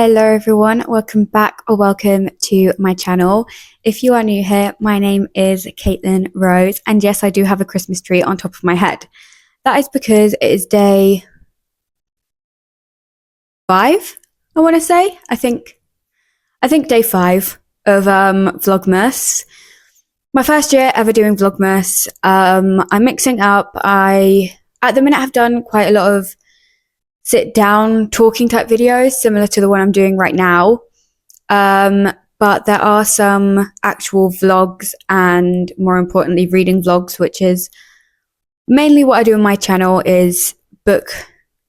Hello everyone, welcome back or welcome to my channel. If you are new here, my name is Caitlin Rose, and yes, I do have a Christmas tree on top of my head. That is because it is day 5, I want to say. I think day 5 of Vlogmas. My first year ever doing Vlogmas. I'm mixing up. At the minute have done quite a lot of sit down talking type videos similar to the one I'm doing right now, but there are some actual vlogs and more importantly reading vlogs, which is mainly what I do on my channel, is book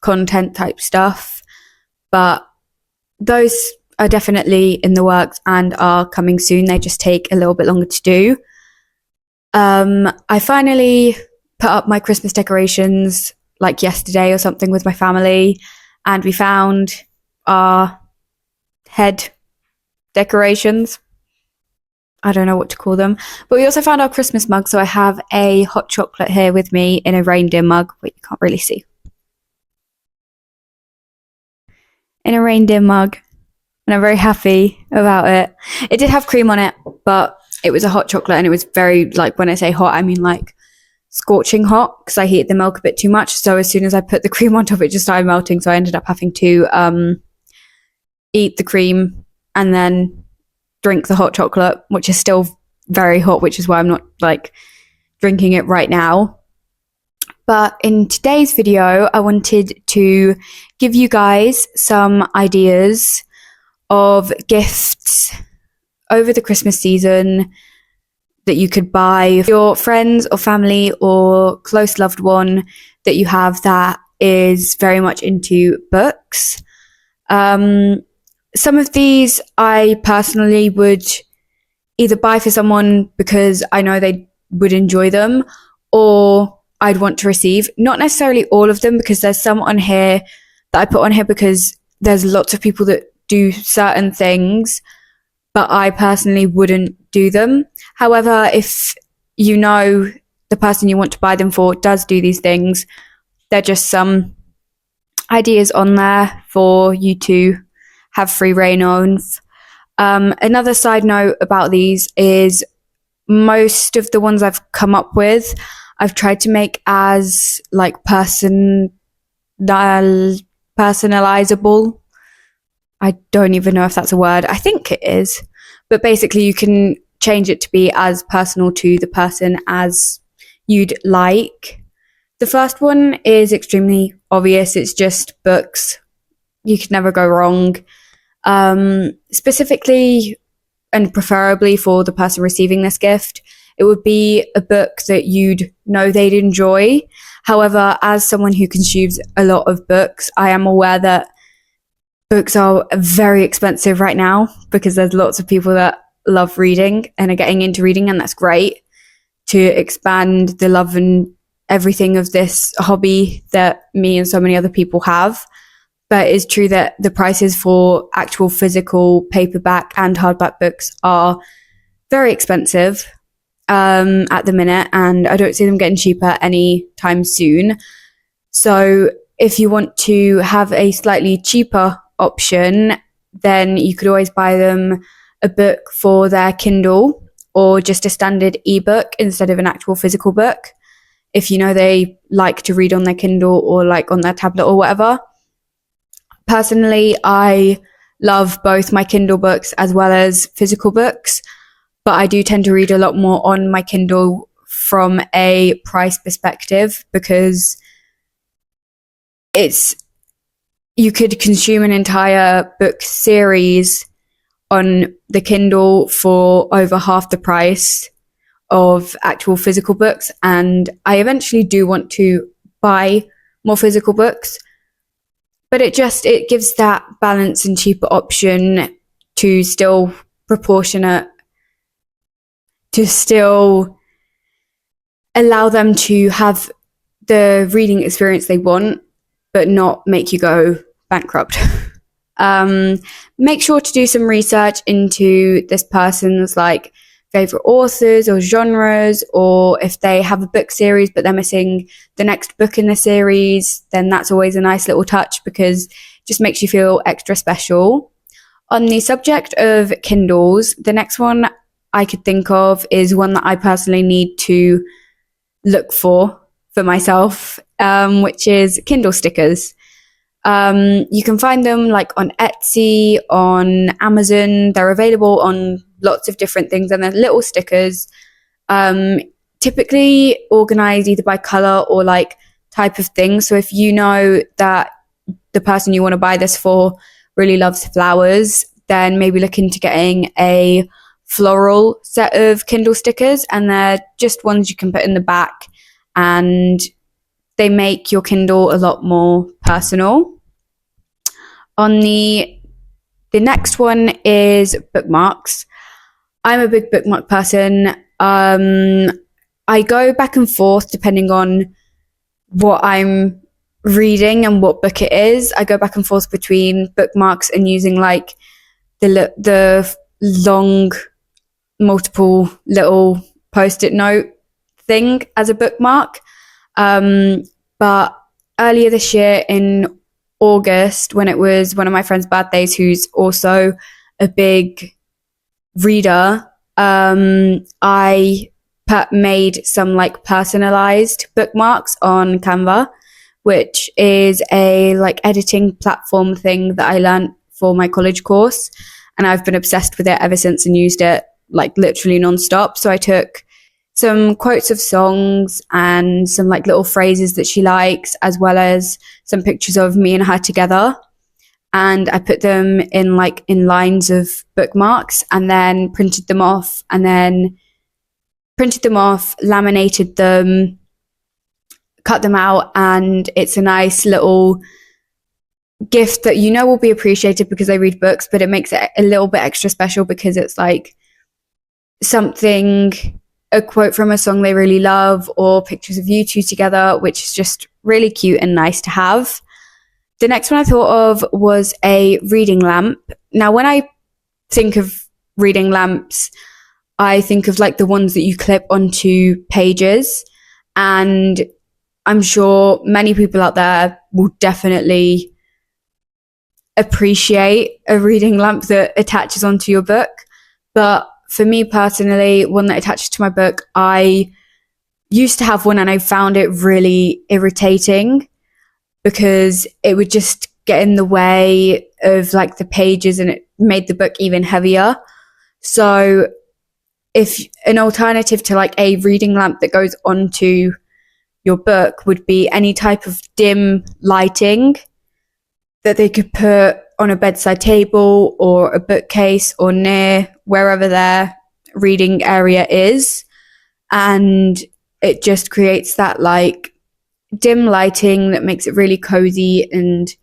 content type stuff, but those are definitely in the works and are coming soon. They just take a little bit longer to do. I finally put up my Christmas decorations like yesterday or something with my family, and we found our head decorations. I don't know what to call them, but we also found our Christmas mug. So I have a hot chocolate here with me in a reindeer mug, but you can't really see. In a reindeer mug, and I'm very happy about it. It did have cream on it, but it was a hot chocolate, and it was very, like, when I say hot, I mean like scorching hot, because I heated the milk a bit too much. So as soon as I put the cream on top, it just started melting. So I ended up having to eat the cream and then drink the hot chocolate, which is still very hot, which is why I'm not like drinking it right now. But in today's video, I wanted to give you guys some ideas of gifts over the Christmas season that you could buy for your friends or family or close loved one that you have that is very much into books. Some of these I personally would either buy for someone because I know they would enjoy them, or I'd want to receive. Not necessarily all of them, because there's some on here that I put on here because there's lots of people that do certain things, but I personally wouldn't do them. However, if you know the person you want to buy them for does do these things, they're just some ideas on there for you to have free reign of. Another side note about these is most of the ones I've come up with, I've tried to make as like personalizable. I don't even know if that's a word. I think it is. But basically you can change it to be as personal to the person as you'd like. The first one is extremely obvious. It's just books. You could never go wrong. Specifically and preferably for the person receiving this gift, it would be a book that you'd know they'd enjoy. However, as someone who consumes a lot of books, I am aware that books are very expensive right now because there's lots of people that love reading and are getting into reading, and that's great to expand the love and everything of this hobby that me and so many other people have. But it's true that the prices for actual physical paperback and hardback books are very expensive at the minute, and I don't see them getting cheaper anytime soon. So if you want to have a slightly cheaper option, then you could always buy them a book for their Kindle or just a standard ebook instead of an actual physical book, if you know they like to read on their Kindle or like on their tablet or whatever. Personally, I love both my Kindle books as well as physical books, but I do tend to read a lot more on my Kindle from a price perspective, because you could consume an entire book series on the Kindle for over half the price of actual physical books. And I eventually do want to buy more physical books, but it gives that balance and cheaper option to still proportionate, to still allow them to have the reading experience they want, but not make you go bankrupt. Make sure to do some research into this person's like favorite authors or genres, or if they have a book series but they're missing the next book in the series, then that's always a nice little touch because it just makes you feel extra special. On the subject of Kindles, the next one I could think of is one that I personally need to look for myself, which is Kindle stickers. You can find them like on Etsy, on Amazon. They're available on lots of different things, and they're little stickers, typically organized either by color or like type of thing. So if you know that the person you want to buy this for really loves flowers, then maybe look into getting a floral set of Kindle stickers, and they're just ones you can put in the back, and they make your Kindle a lot more personal. On the next one is bookmarks. I'm a big bookmark person. I go back and forth depending on what I'm reading and what book it is. I go back and forth between bookmarks and using like the long multiple little post-it note thing as a bookmark. But earlier this year in August, when it was one of my friend's birthdays, who's also a big reader, I made some like personalized bookmarks on Canva, which is a like editing platform thing that I learned for my college course, and I've been obsessed with it ever since and used it like literally nonstop. So I took some quotes of songs and some like little phrases that she likes, as well as some pictures of me and her together, and I put them in like in lines of bookmarks, and then printed them off, laminated them, cut them out, and it's a nice little gift that you know will be appreciated because they read books, but it makes it a little bit extra special because it's like something, a quote from a song they really love, or pictures of you two together, which is just really cute and nice to have. The next one I thought of was a reading lamp. Now, when I think of reading lamps, I think of like the ones that you clip onto pages, and I'm sure many people out there will definitely appreciate a reading lamp that attaches onto your book. But for me personally, one that attaches to my book, I used to have one and I found it really irritating because it would just get in the way of like the pages and it made the book even heavier. So if an alternative to like a reading lamp that goes onto your book would be any type of dim lighting that they could put on a bedside table or a bookcase or near wherever their reading area is. And it just creates that like dim lighting that makes it really cozy and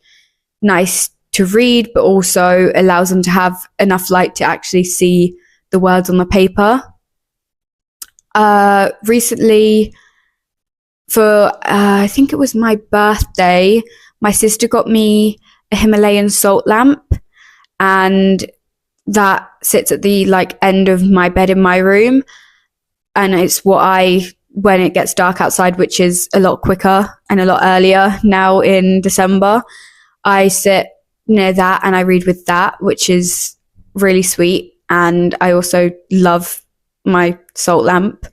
nice to read, but also allows them to have enough light to actually see the words on the paper. Recently, for I think it was my birthday, my sister got me a Himalayan salt lamp, and that sits at the like end of my bed in my room, and it's what when it gets dark outside, which is a lot quicker and a lot earlier now in December, I sit near that and I read with that, which is really sweet. And I also love my salt lamp.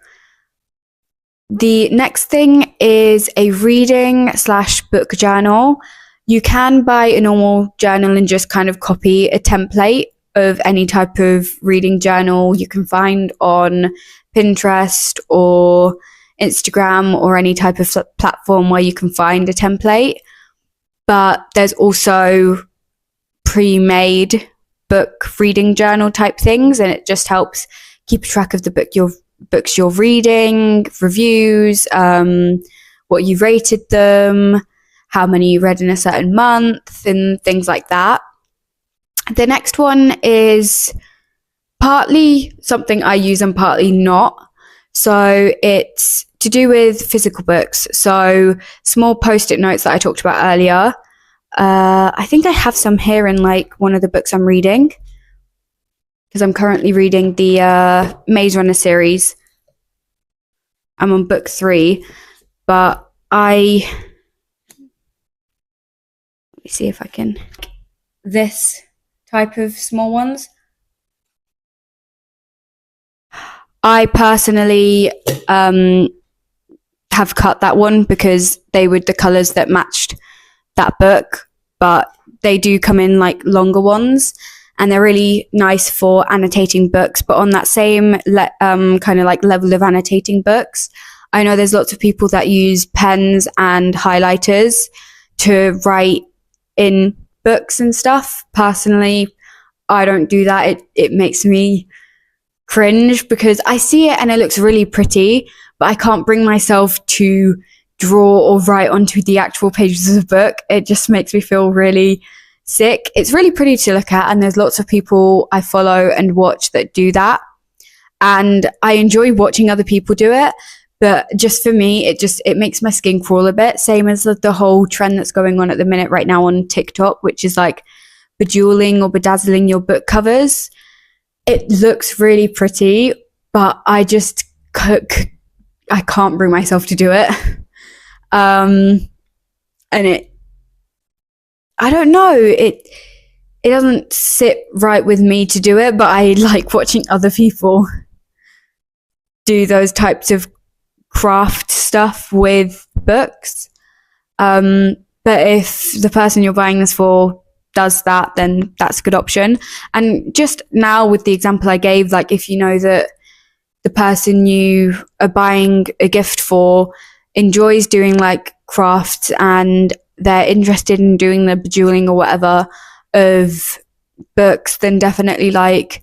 The next thing is a reading/book journal. You can buy a normal journal and just kind of copy a template of any type of reading journal you can find on Pinterest or Instagram or any type of platform where you can find a template. But there's also pre-made book reading journal type things, and it just helps keep track of the books you're reading, reviews, what you rated them, how many you read in a certain month, and things like that. The next one is partly something I use and partly not. So it's to do with physical books. So small post-it notes that I talked about earlier. I think I have some here in like one of the books I'm reading, because I'm currently reading the Maze Runner series. I'm on book 3, but let me see if I can. This type of small ones. I personally have cut that one because they were the colours that matched that book, but they do come in like longer ones and they're really nice for annotating books. But on that same kind of like level of annotating books, I know there's lots of people that use pens and highlighters to write in books and stuff. Personally, I don't do that. It makes me cringe because I see it and it looks really pretty, but I can't bring myself to draw or write onto the actual pages of the book. It just makes me feel really sick. It's really pretty to look at, and there's lots of people I follow and watch that do that, and I enjoy watching other people do it. But just for me, it makes my skin crawl a bit. Same as the whole trend that's going on at the minute right now on TikTok, which is like bejeweling or bedazzling your book covers. It looks really pretty, but I can't bring myself to do it. And I don't know, it doesn't sit right with me to do it, but I like watching other people do those types of craft stuff with books. But if the person you're buying this for does that, then that's a good option. And just now with the example I gave, like if you know that the person you are buying a gift for enjoys doing like crafts and they're interested in doing the bejeweling or whatever of books, then definitely like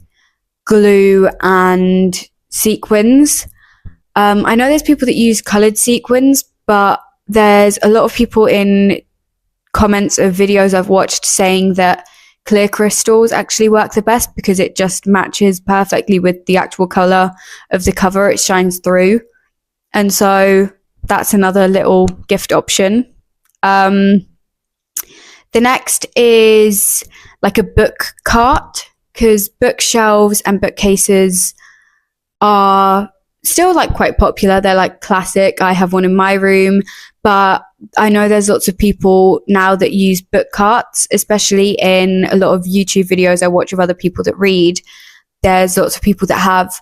glue and sequins. I know there's people that use coloured sequins, but there's a lot of people in comments of videos I've watched saying that clear crystals actually work the best because it just matches perfectly with the actual colour of the cover. It shines through. And so that's another little gift option. The next is like a book cart, because bookshelves and bookcases are still like quite popular. They're like classic. I have one in my room, but I know there's lots of people now that use book carts, especially in a lot of YouTube videos I watch of other people that read. There's lots of people that have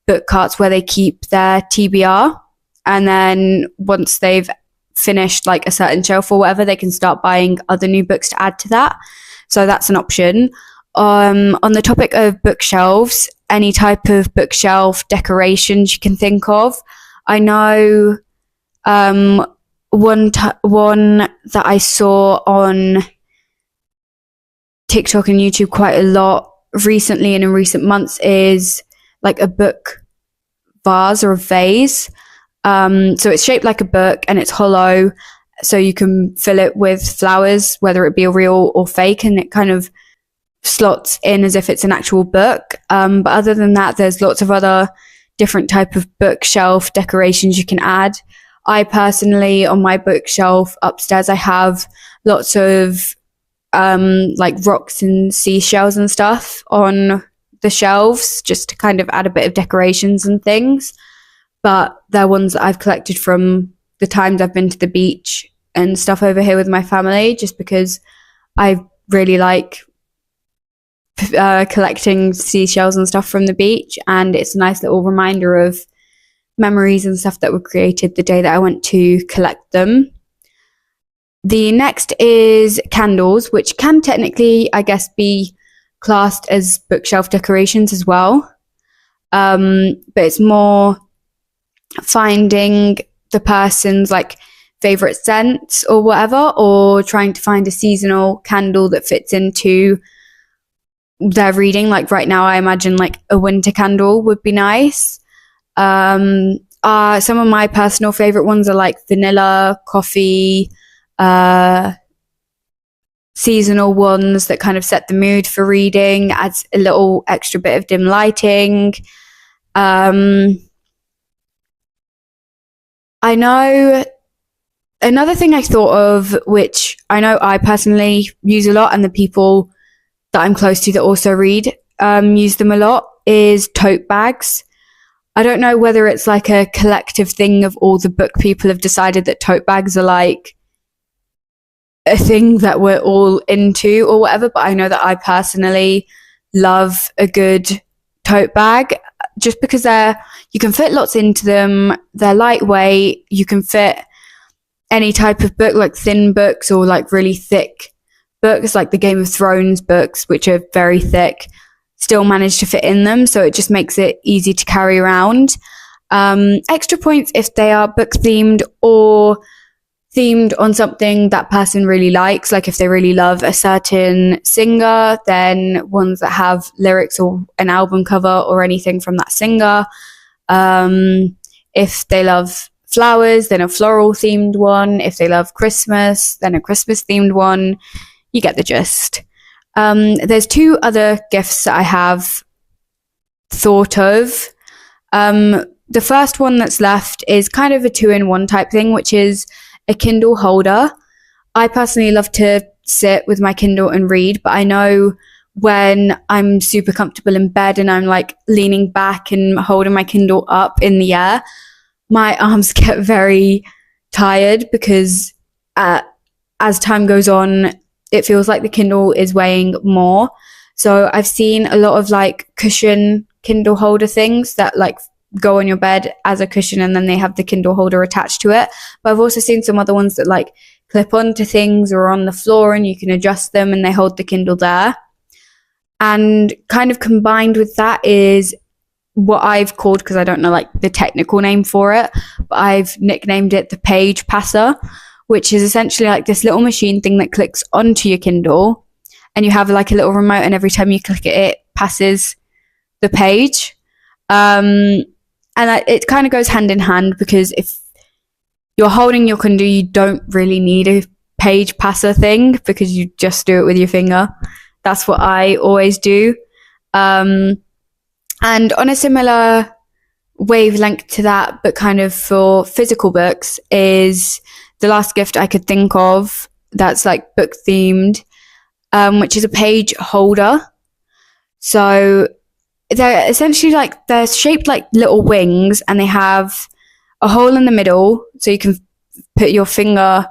book carts where they keep their TBR, and then once they've finished like a certain shelf or whatever, they can start buying other new books to add to that. So that's an option. On the topic of bookshelves, any type of bookshelf decorations you can think of. I know one that I saw on TikTok and YouTube quite a lot recently and in recent months is like a book vase or a vase. So it's shaped like a book and it's hollow, so you can fill it with flowers, whether it be real or fake, and it kind of slots in as if it's an actual book. But other than that, there's lots of other different type of bookshelf decorations you can add. I personally, on my bookshelf upstairs, I have lots of like rocks and seashells and stuff on the shelves just to kind of add a bit of decorations and things. But they're ones that I've collected from the times I've been to the beach and stuff over here with my family, just because I really like collecting seashells and stuff from the beach, and it's a nice little reminder of memories and stuff that were created the day that I went to collect them. The next is candles, which can technically, I guess, be classed as bookshelf decorations as well. But it's more finding the person's like favorite scents or whatever, or trying to find a seasonal candle that fits into their reading. Like right now, I imagine like a winter candle would be nice. Some of my personal favorite ones are like vanilla, coffee, seasonal ones that kind of set the mood for reading, adds a little extra bit of dim lighting. I know another thing I thought of, which I know I personally use a lot, and the people that I'm close to that also read use them a lot, is tote bags. I don't know whether it's like a collective thing of all the book people have decided that tote bags are like a thing that we're all into or whatever, but I know that I personally love a good tote bag just because you can fit lots into them. They're lightweight. You can fit any type of book, like thin books or like really thick books, like the Game of Thrones books, which are very thick, still manage to fit in them. So it just makes it easy to carry around. Extra points if they are book themed or themed on something that person really likes. Like if they really love a certain singer, then ones that have lyrics or an album cover or anything from that singer. If they love flowers, then a floral themed one. If they love Christmas, then a Christmas themed one. You get the gist. There's 2 other gifts that I have thought of. The first one that's left is kind of a 2-in-1 type thing, which is a Kindle holder. I personally love to sit with my Kindle and read, but I know when I'm super comfortable in bed and I'm like leaning back and holding my Kindle up in the air, my arms get very tired because as time goes on, it feels like the Kindle is weighing more. So I've seen a lot of like cushion Kindle holder things that like go on your bed as a cushion and then they have the Kindle holder attached to it. But I've also seen some other ones that like clip onto things or on the floor and you can adjust them and they hold the Kindle there. And kind of combined with that is what I've called, because I don't know like the technical name for it, but I've nicknamed it the page passer, which is essentially like this little machine thing that clicks onto your Kindle and you have like a little remote and every time you click it, it passes the page. And it kind of goes hand in hand because if you're holding your Kindle, you don't really need a page passer thing because you just do it with your finger. That's what I always do. And on a similar wavelength to that, but kind of for physical books, is the last gift I could think of that's like book themed, which is a page holder. So they're essentially like, they're shaped like little wings and they have a hole in the middle so you can put your finger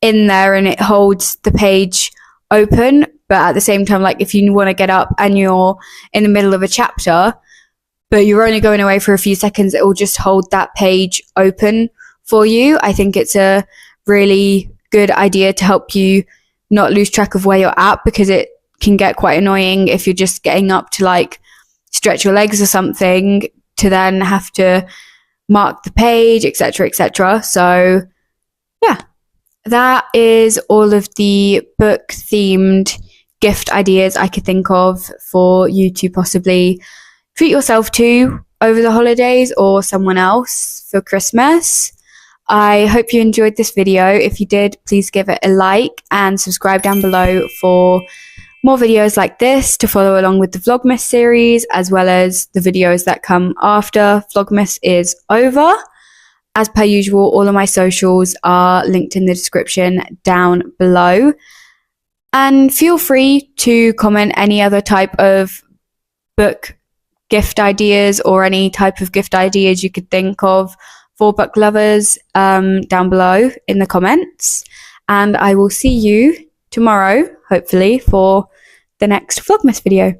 in there and it holds the page open. But at the same time, like if you want to get up and you're in the middle of a chapter, but you're only going away for a few seconds, it will just hold that page open for you. I think it's a really good idea to help you not lose track of where you're at, because it can get quite annoying if you're just getting up to like stretch your legs or something to then have to mark the page, etc., etc. So yeah, that is all of the book themed gift ideas I could think of for you to possibly treat yourself to over the holidays or someone else for Christmas. I hope you enjoyed this video. If you did, please give it a like and subscribe down below for more videos like this to follow along with the Vlogmas series, as well as the videos that come after Vlogmas is over. As per usual, all of my socials are linked in the description down below. And feel free to comment any other type of book gift ideas or any type of gift ideas you could think of for book lovers down below in the comments. And I will see you tomorrow, hopefully, for the next Vlogmas video.